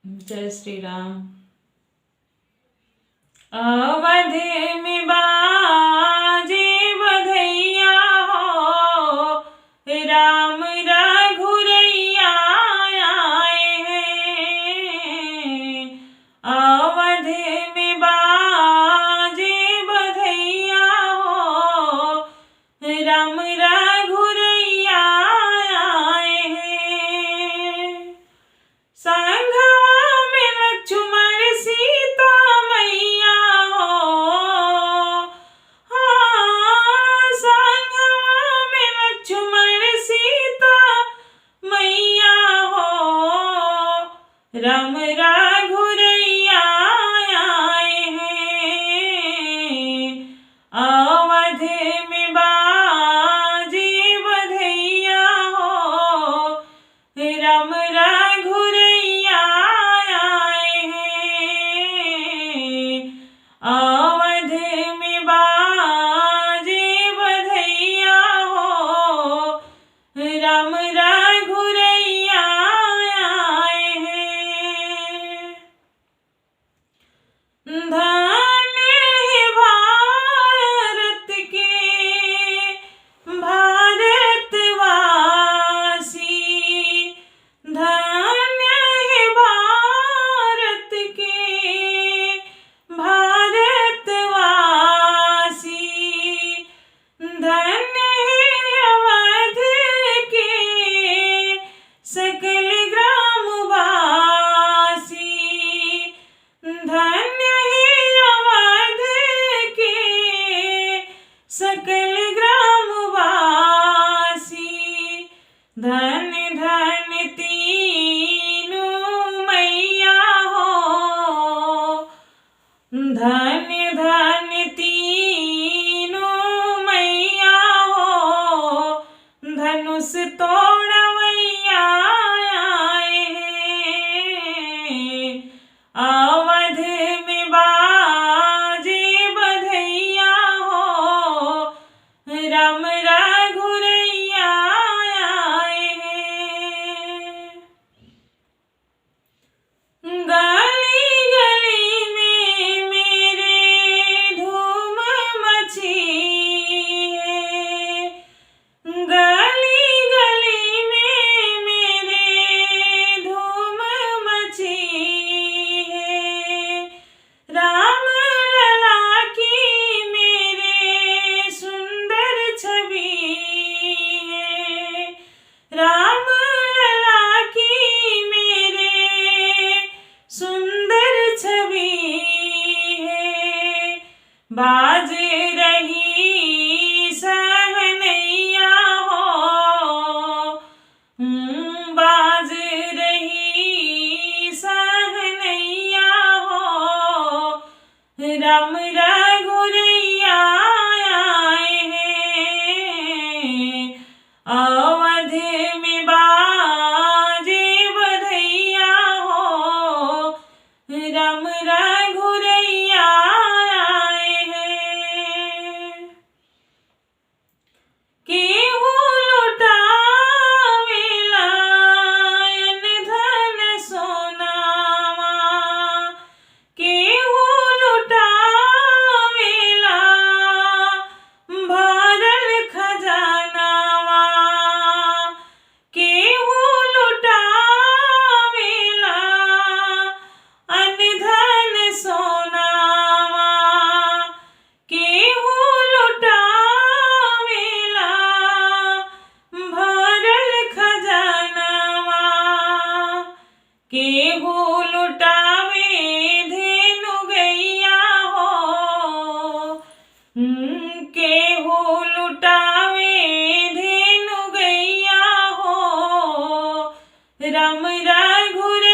जय श्री राम। अवध में बाजे बधैया हो, राम रघुरैया आए हैं। अवध में बाजे बधैया हो, राम रघुरैया आए हैं। संघवा में लक्ष्मण सीता मैया हो, हाँ संघवा में लक्ष्मण सीता मैया हो, राम रघुरैया आए हैं। अवध में बाजे बधैया हो, राम रघुरैया आए हैं। अवध में बाजे बधैया हो, राम रघुरैया आए हैं। धन्य है भारत के भारतवासी, धन्य है भारत के भारतवासी, धन्य है अवध के सकल ग्रामवासी, धन्य है अवध के सकल ग्रामवासी, धन्य धन्य तीनों मैया हो, धन्य धन्य तीनों मैया हो, धनुष तोड़वैया आए हैं। अवध में बाजे बधैया हो, राम रघुरैया आए हैं। गली गली में मेरे धूम मची है, गली गली में मेरे धूम मची है। राम लला की मेरे सुंदर छवि है, राम लला की मेरे सुंदर छवि है। बाज रही सहनैया हो, बाज रही सहनैया हो, राम रघुरैया आए हैं। अवध में बाजे बधैया हो, राम रघुरैया आए हैं। केहू लुटावेला अन्न धन सोनावा, केहू लुटावेला भरल खजानावा, केहू लुटावेला अन्न धन सोनावा, केहू लुटावेला भरल खजानावा, केहू लुटावे धेनु गैया हो, केहू लुटावे धेनु गैया हो, राम रघुरैया